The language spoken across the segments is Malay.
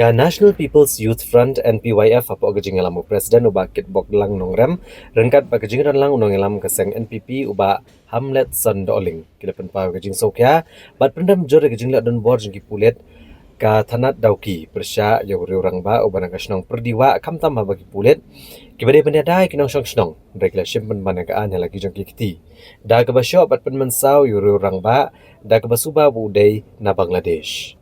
Ka National People's Youth Front NPYF apa gajing ngalam presiden uba kit bok lang nongrem rengkat ba gajing ran lang unong ngalam kaseng NPP uba Hamlet Son Doling kilapan pa gajing sokya bat pendam jor gajing la don bor jingki pulet ka thanat dauki persya yo riurang ba uba nagasnong perdiwa kamtam ba bagi pulet kibade pendadai kinong snong regla shimpen banaga anya lagi jongki kiti da ka ba syo bat penmansau yo riurang ba da ka ba suba bu dei na Bangladesh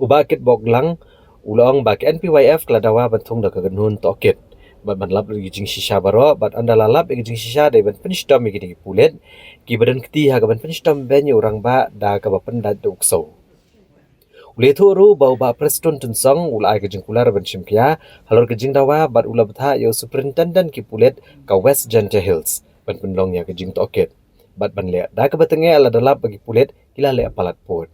ubakit boglang ulong bak NPYF kladawa bantung da kaganun tokit bat lap gijing shisha baro bat andalalap gijing shisha dai ban penishtam gidi pulet ki badan keti ha ban penishtam ben orang ba da ka ba pendat dukso ule thuru bau ba preston tunsong ulai gijing kular ban shimkia halor gijing dawa bat ula batha yo superintendent ki pulet ka West Gentle Hills ban penlong ya gijing tokit bat ban le da ka batenge ala dalap bagi pulet kila le apalat pot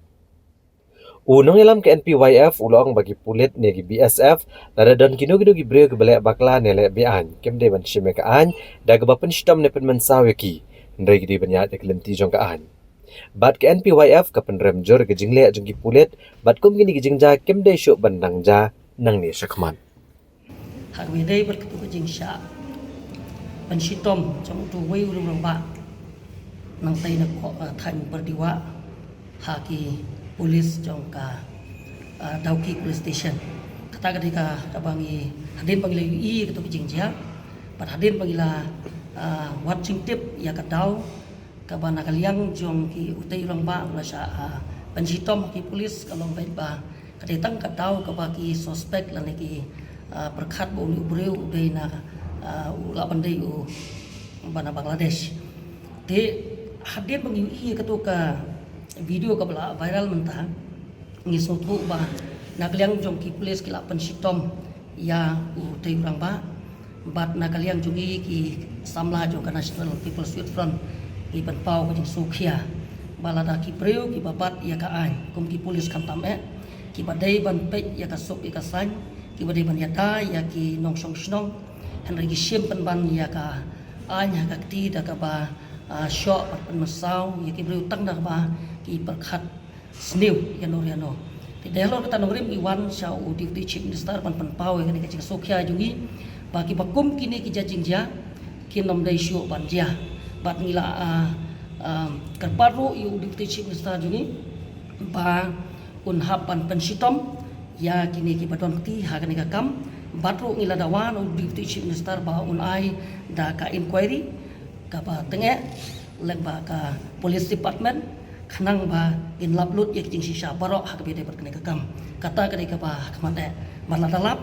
unong ilam ke NPYF ulong bagi pulit negi BSF lada don kino gi breu ke belek bakla nele bian kem de ban shime ka an da ga bapen stam ne pen mansaw ki ndai gi banya de klenti jong ka an bat ke NPYF ka pen rem jor ke jingle jong ki pulit bat kum gini gi jingja kem de shu ban nang ja nang ne shakman hak we dai ber ke jing sha ban shitom jong tu wei urang ba nang tai na ko than perdiwa haki polis jong ka Dauki police station kata ketika kabangi hadin pangila UI ketu kijingja pat hadin pangila watching tip ya kadau kabana kaliang jong ki utai urang ba la sha panjitom ki polis kalong baik ba kadetang kadau ka baki suspek lan ki perkhat bo ni breu dei na ula pandai u bana Bangladesh te hadin pangi UI ketu ka video ka bala viral mentah ngisothu ba nakaliang jong ki police kila pensitom ya u tei urang ba bat nakaliang jongi ki samla jong ka National People's Youth Front ki penpau ka jing sukhia balada ki preu ki babat ya ka an kum ki police kam tam ki badai ban pe ya ka sok ya ka san ki badai ban ya ta ya ki nong song snong henry ki sim pen ban ya ka an ya ka ti da ka ba shot pen masau ya ki breu tang da ba ki perkhat sniu yano ti delo kata nongrim iwan shau deputy chief minister pan pau ya ni ka jing sokhia jungi bagi bakum kini ki jajing ja ki nom dai shu ban ja bat ngila kerparu yu deputy chief minister jungi ba unhap pan pensitom ya kini ki badon ti ha ka ni ka kam batru ngila dawan deputy chief minister ba unai da ka inquiry ka ba tenge leng ba ka police department khanang ba in laplut yek jing shisha barok hak bede berkene kakam kata kade ka ba khamade maladalap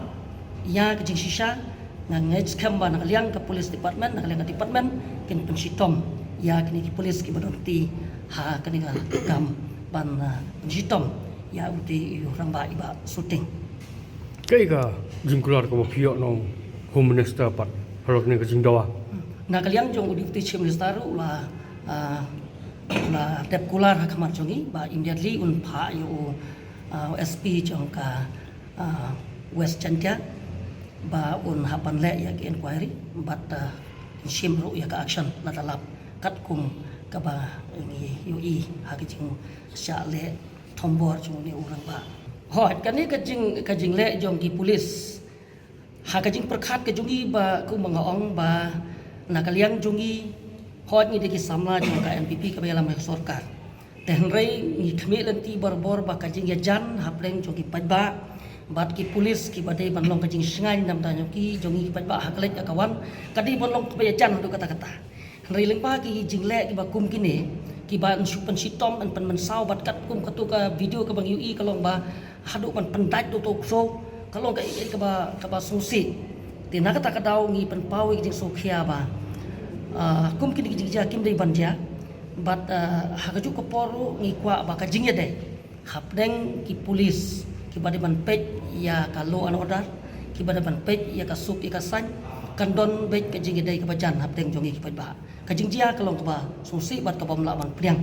ya ke jing shisha ngej kham ba nakaliang ka police department nakaliang ka department kin pensitom ya kini ki police ki badoti ha kani ka kakam ban pensitom ya uti orang ba iba shooting kai ka jingkular ka mafia no home minister pat harok ne ka jingdawa nakaliang jong deputy chief minister ula la tep kular hakmat jongi ba immediately un pha yo SP jong ka West Chantia ba un hapan le ya ki inquiry but shimru ya ka action la talap kat kum ka ba ngi UI ha ki jing sha le thombor jong ni urang ba hot kan ni ka jing le jong ki police ha ka jing perkhat ka jongi ba ku mangaong ba nakaliang jongi hot ni deki samla jong ka NPP ka bayalam ka sarkar tenrei ni khme lanti bor ba ka jing ya jan hapleng jong ki pajba bat ki police ki badai banlong ka jing singai nam ta ki jongi ki pajba haklek akawan kadi banlong ka ya jan tu kata rei leng pa ki jing le ki ba kum kini ki ba supan sitom an pan mansau bat kat kum katu ka video ka bang UI kalong ba hadu pan pendaj tu so kalong ka ba susi tina kata ka daw ngi pan pau ki jing sokhia ba kum kini jing ja kim dei bandia bat hakaju ko poru ngi kwa ba ka jing ya dei hapdeng ki police ki bade ban pej ya ka law and order ki bade ban pej ya ka suk ya ka san kan don bej ka jing dei ka bajan hapdeng jongi ki ba ka jing jia kalong ka ba susi bat ka bam la ban priang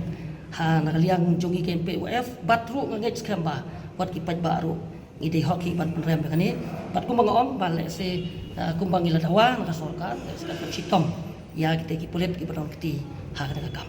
ha nakaliang jongi ke PWF bat ru ngej khamba bat ki ba ru ngi dei hoki ban penrem ka ni bat kum bangom ba le se kumbang ila dawa naka sorka ka chitom ya kita ki pulet ki badon kiti ha ka kam